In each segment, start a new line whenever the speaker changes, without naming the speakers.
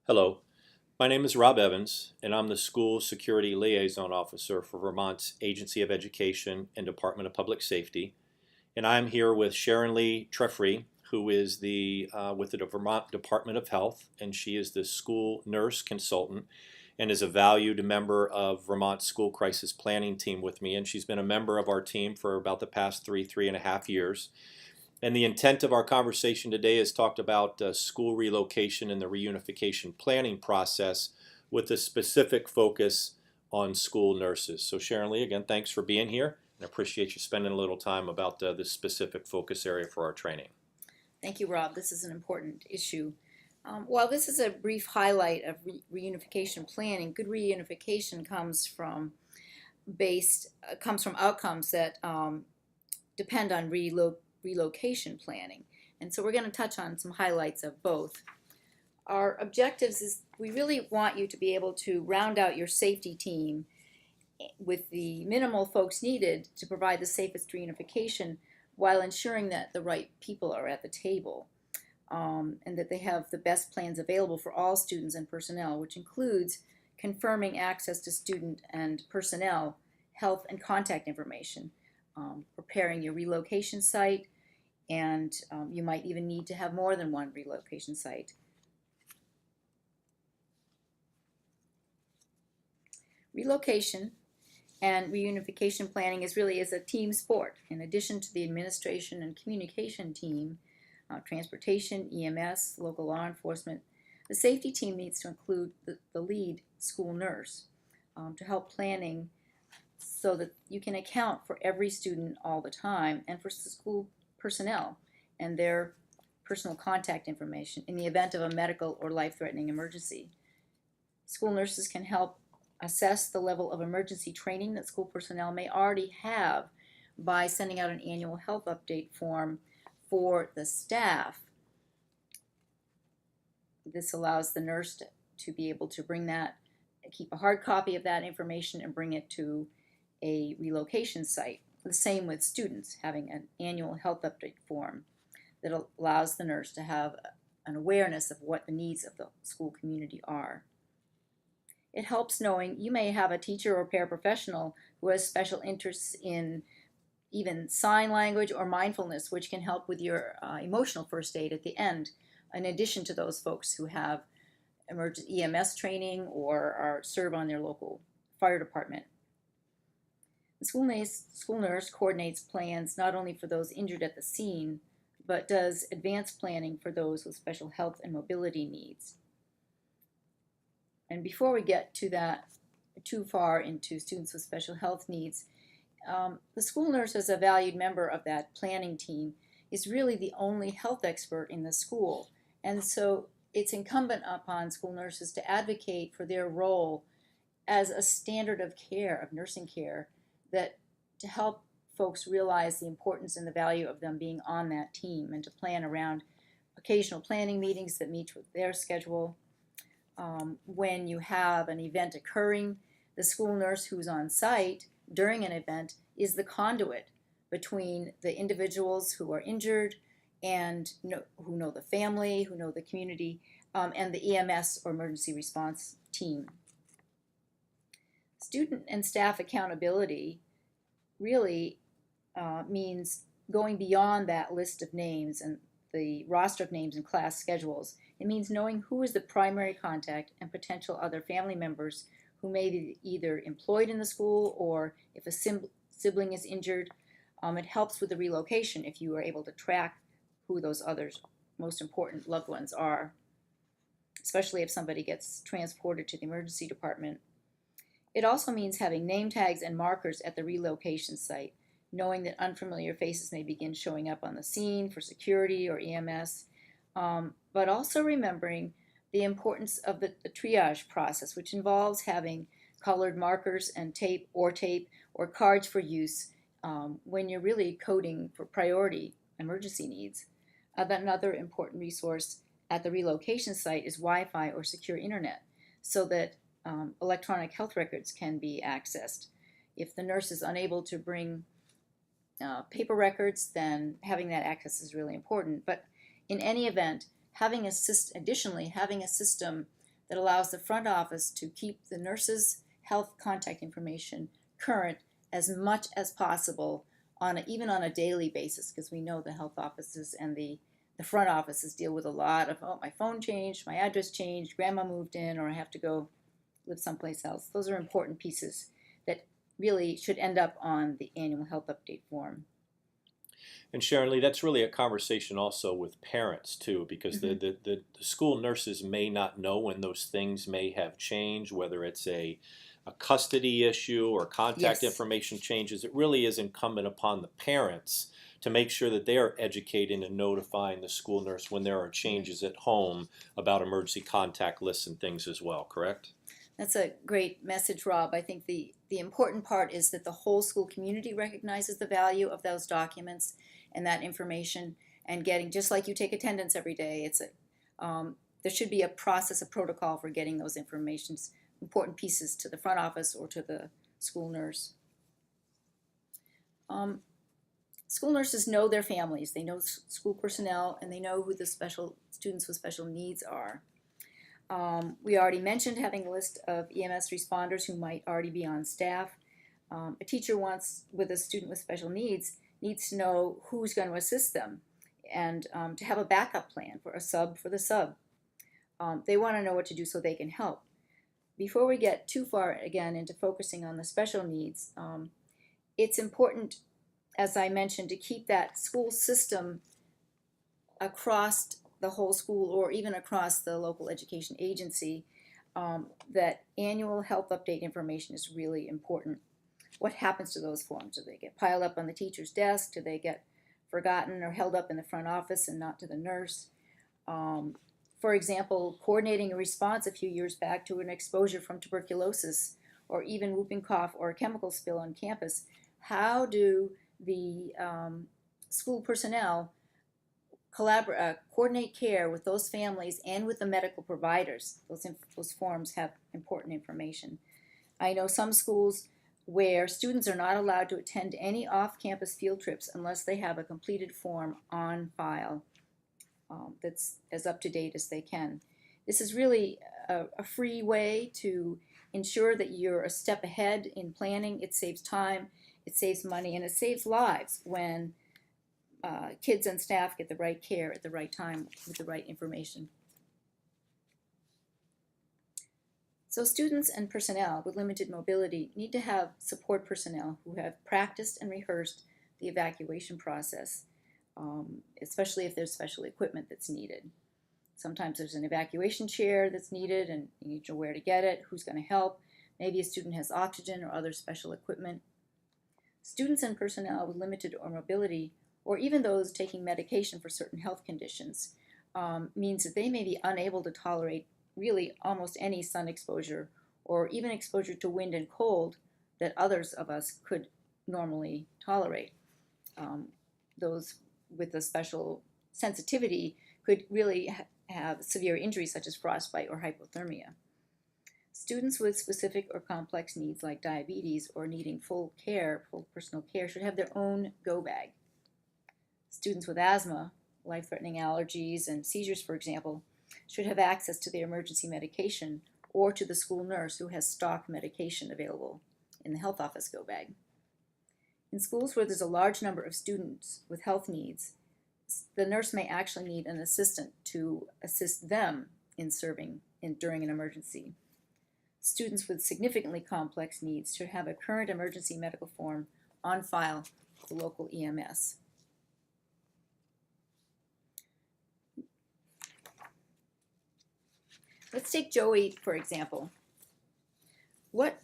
Hello, my name is Rob Evans, and I'm the School Security Liaison Officer for Vermont's Agency of Education and Department of Public Safety. And I'm here with Sharonlee Trefry, who is with the Vermont Department of Health, and she is the school nurse consultant and is a valued member of Vermont's school crisis planning team with me. And she's been a member of our team for about the past three and a half years. And the intent of our conversation today is talked about school relocation and the reunification planning process with a specific focus on school nurses. So Sharonlee, again, thanks for being here and appreciate you spending a little time about this specific focus area for our training.
Thank you, Rob. This is an important issue. While this is a brief highlight of reunification planning, good reunification comes from outcomes that depend on relocation planning. And so we're going to touch on some highlights of both. Our objectives is we really want you to be able to round out your safety team with the minimal folks needed to provide the safest reunification while ensuring that the right people are at the table and that they have the best plans available for all students and personnel, which includes confirming access to student and personnel health and contact information, preparing your relocation site, and you might even need to have more than one relocation site. Relocation and reunification planning is a team sport. In addition to the administration and communication team, transportation, EMS, local law enforcement, the safety team needs to include the lead school nurse to help planning so that you can account for every student all the time and for school personnel and their personal contact information in the event of a medical or life-threatening emergency. School nurses can help assess the level of emergency training that school personnel may already have by sending out an annual health update form for the staff. This allows the nurse to be able to keep a hard copy of that information and bring it to a relocation site. The same with students, having an annual health update form that allows the nurse to have an awareness of what the needs of the school community are. It helps knowing you may have a teacher or paraprofessional who has special interests in even sign language or mindfulness, which can help with your emotional first aid at the end, in addition to those folks who have emergency EMS training or serve on their local fire department. The school nurse coordinates plans not only for those injured at the scene, but does advanced planning for those with special health and mobility needs. And before we get to that too far into students with special health needs, the school nurse, as a valued member of that planning team, is really the only health expert in the school. And so it's incumbent upon school nurses to advocate for their role as a standard of care, of nursing care, to help folks realize the importance and the value of them being on that team and to plan around occasional planning meetings that meet with their schedule. When you have an event occurring, the school nurse who's on site during an event is the conduit between the individuals who are injured and who know the family, who know the community, and the EMS or emergency response team. Student and staff accountability really means going beyond that list of names and the roster of names and class schedules. It means knowing who is the primary contact and potential other family members who may be either employed in the school or if a sibling is injured. It helps with the relocation if you are able to track who those others most important loved ones are, especially if somebody gets transported to the emergency department. It also means having name tags and markers at the relocation site, knowing that unfamiliar faces may begin showing up on the scene for security or EMS, but also remembering the importance of the triage process, which involves having colored markers and tape or cards for use when you're really coding for priority emergency needs. Another important resource at the relocation site is Wi-Fi or secure internet, so that electronic health records can be accessed. If the nurse is unable to bring paper records, then having that access is really important. But in any event, having a system that allows the front office to keep the nurse's health contact information current as much as possible, even on a daily basis, because we know the health offices and the front offices deal with a lot of, oh, my phone changed, my address changed, grandma moved in, or I have to go live someplace else. Those are important pieces that really should end up on the annual health update form.
And Sharonlee, that's really a conversation also with parents too, because the school nurses may not know when those things may have changed, whether it's a custody issue or contact information changes. It really is incumbent upon the parents to make sure that they are educating and notifying the school nurse when there are changes at home about emergency contact lists and things as well, correct?
That's a great message, Rob. I think the important part is that the whole school community recognizes the value of those documents and that information, and getting, just like you take attendance every day, there should be a process, a protocol for getting those important pieces to the front office or to the school nurse. School nurses know their families, they know school personnel, and they know who the students with special needs are. We already mentioned having a list of EMS responders who might already be on staff. A teacher with a student with special needs to know who's going to assist them, and to have a backup plan for a sub for the sub. They want to know what to do so they can help. Before we get too far again into focusing on the special needs, it's important, as I mentioned, to keep that school system across the whole school or even across the local education agency. That annual health update information is really important. What happens to those forms? Do they get piled up on the teacher's desk? Do they get forgotten or held up in the front office and not to the nurse? For example, coordinating a response a few years back to an exposure from tuberculosis or even whooping cough or a chemical spill on campus. How do the school personnel coordinate care with those families and with the medical providers? Those forms have important information. I know some schools where students are not allowed to attend any off-campus field trips unless they have a completed form on file that's as up-to-date as they can. This is really a free way to ensure that you're a step ahead in planning. It saves time, it saves money, and it saves lives when kids and staff get the right care at the right time with the right information. So students and personnel with limited mobility need to have support personnel who have practiced and rehearsed the evacuation process, especially if there's special equipment that's needed. Sometimes there's an evacuation chair that's needed and you need to know where to get it, who's going to help. Maybe a student has oxygen or other special equipment. Students and personnel with limited mobility, or even those taking medication for certain health conditions, means that they may be unable to tolerate really almost any sun exposure or even exposure to wind and cold that others of us could normally tolerate. Those with a special sensitivity could really have severe injuries such as frostbite or hypothermia. Students with specific or complex needs like diabetes or needing full personal care, should have their own go bag. Students with asthma, life-threatening allergies, and seizures, for example, should have access to their emergency medication or to the school nurse who has stock medication available in the health office go bag. In schools where there's a large number of students with health needs, the nurse may actually need an assistant to assist them in serving during an emergency. Students with significantly complex needs should have a current emergency medical form on file with the local EMS. Let's take Joey, for example. What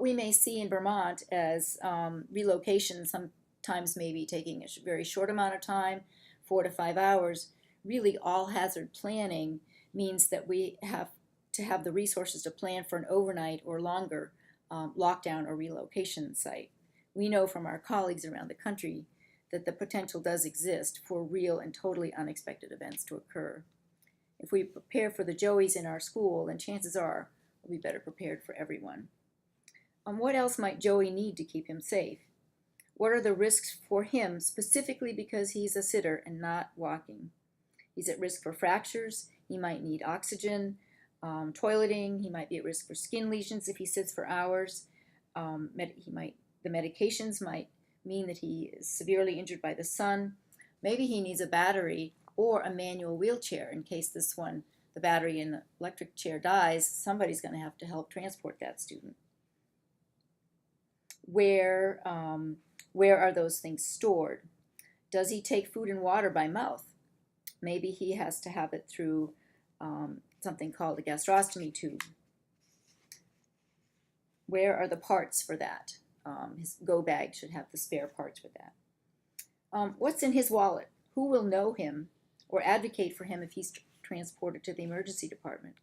we may see in Vermont as relocation, sometimes maybe taking a very short amount of time, 4 to 5 hours, really all hazard planning means that we have to have the resources to plan for an overnight or longer lockdown or relocation site. We know from our colleagues around the country that the potential does exist for real and totally unexpected events to occur. If we prepare for the Joeys in our school, then chances are we'll be better prepared for everyone. What else might Joey need to keep him safe? What are the risks for him specifically because he's a sitter and not walking? He's at risk for fractures, He might need oxygen, toileting. He might be at risk for skin lesions if he sits for hours. The medications might mean that he is severely injured by the sun. Maybe he needs a battery or a manual wheelchair in case the battery in the electric chair dies. Somebody's going to have to help transport that student. Where are those things stored? Does he take food and water by mouth? Maybe he has to have it through something called a gastrostomy tube. Where are the parts for that? His go bag should have the spare parts for that. What's in his wallet? Who will know him or advocate for him if he's transported to the emergency department?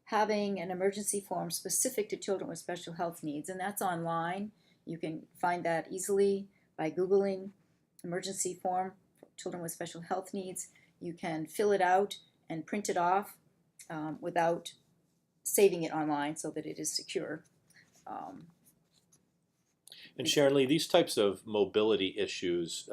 Having an emergency form specific to children with special health needs, and that's online. You can find that easily by Googling emergency form for children with special health needs. You can fill it out and print it off without saving it online so that it is secure.
And Sharonlee, these types of mobility issues,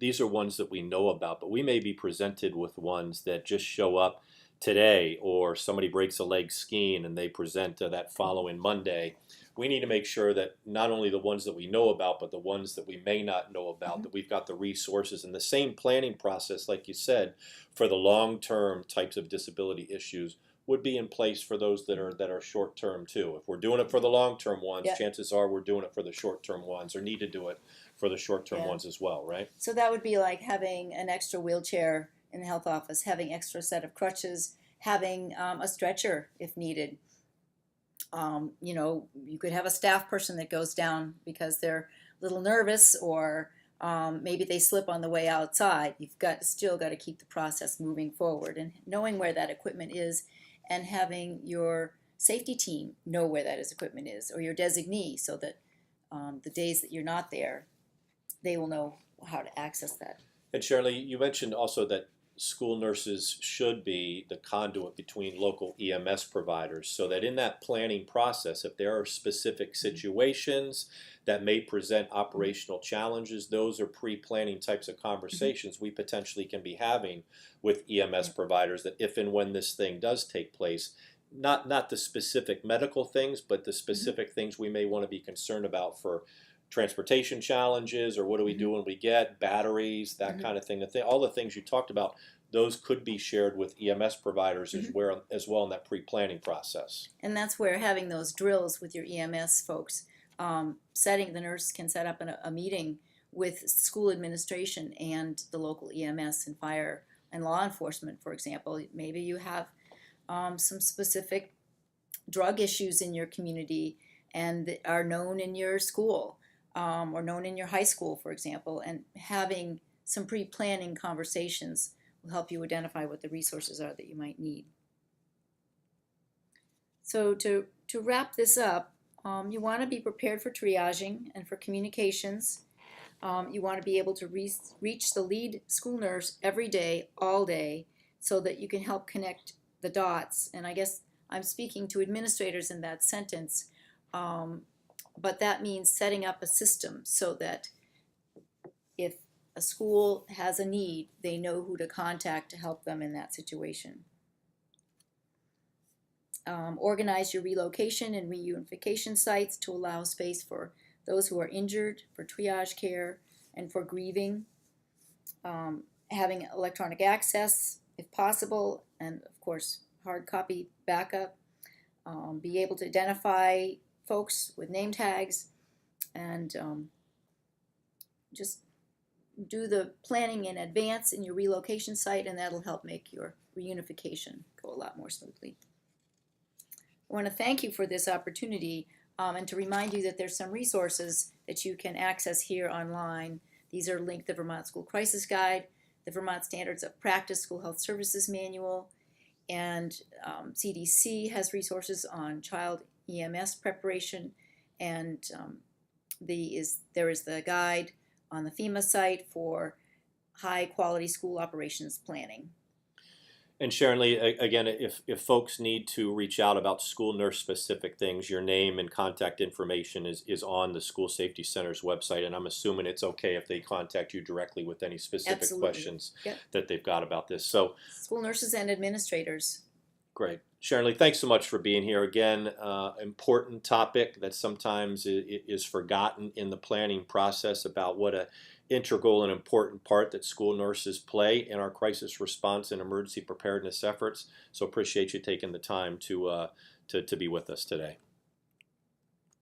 these are ones that we know about, but we may be presented with ones that just show up today, or somebody breaks a leg skiing and they present that following Monday. We need to make sure that not only the ones that we know about, but the ones that we may not know about, that we've got the resources and the same planning process, like you said, for the long-term types of disability issues would be in place for those that are short-term too. If we're doing it for the long-term ones, chances are we're doing it for the short-term ones, or need to do it for the short-term ones as well, right?
So that would be like having an extra wheelchair in the health office, having extra set of crutches, having a stretcher if needed. You could have a staff person that goes down because they're a little nervous, or maybe they slip on the way outside. You've still got to keep the process moving forward, and knowing where that equipment is, and having your safety team know where that equipment is, or your designee, so that the days that you're not there, they will know how to access that.
And Sharonlee, you mentioned also that school nurses should be the conduit between local EMS providers, so that in that planning process, if there are specific situations that may present operational challenges, those are pre-planning types of conversations we potentially can be having with EMS providers, that if and when this thing does take place, not the specific medical things, but the specific things we may want to be concerned about for transportation challenges, or what do we do when we get batteries, that kind of thing. All the things you talked about, those could be shared with EMS providers as well in that pre-planning process.
And that's where having those drills with your EMS folks, the nurse can set up a meeting with school administration and the local EMS and fire and law enforcement, for example. Maybe you have some specific drug issues in your community and that are known in your school. Or known in your high school, for example, and having some pre-planning conversations will help you identify what the resources are that you might need. So to wrap this up, you want to be prepared for triaging and for communications. You want to be able to reach the lead school nurse every day, all day, so that you can help connect the dots. And I guess I'm speaking to administrators in that sentence. But that means setting up a system so that if a school has a need, they know who to contact to help them in that situation. Organize your relocation and reunification sites to allow space for those who are injured, for triage care, and for grieving. Having electronic access, if possible, and of course, hard copy backup. Be able to identify folks with name tags, and just do the planning in advance in your relocation site, and that'll help make your reunification go a lot more smoothly. I want to thank you for this opportunity, and to remind you that there's some resources that you can access here online. These are linked: the Vermont School Crisis Guide, the Vermont Standards of Practice School Health Services Manual, and CDC has resources on child EMS preparation, and there is the guide on the FEMA site for high quality school operations planning.
And Sharonlee, again, if folks need to reach out about school nurse specific things, your name and contact information is on the School Safety Center's website, and I'm assuming it's okay if they contact you directly with any specific
Absolutely.
questions
Yep.
that they've got about this. So
School nurses and administrators.
great. Sharonlee, thanks so much for being here. Again, important topic that sometimes is forgotten in the planning process about what a integral and important part that school nurses play in our crisis response and emergency preparedness efforts. So appreciate you taking the time to be with us today.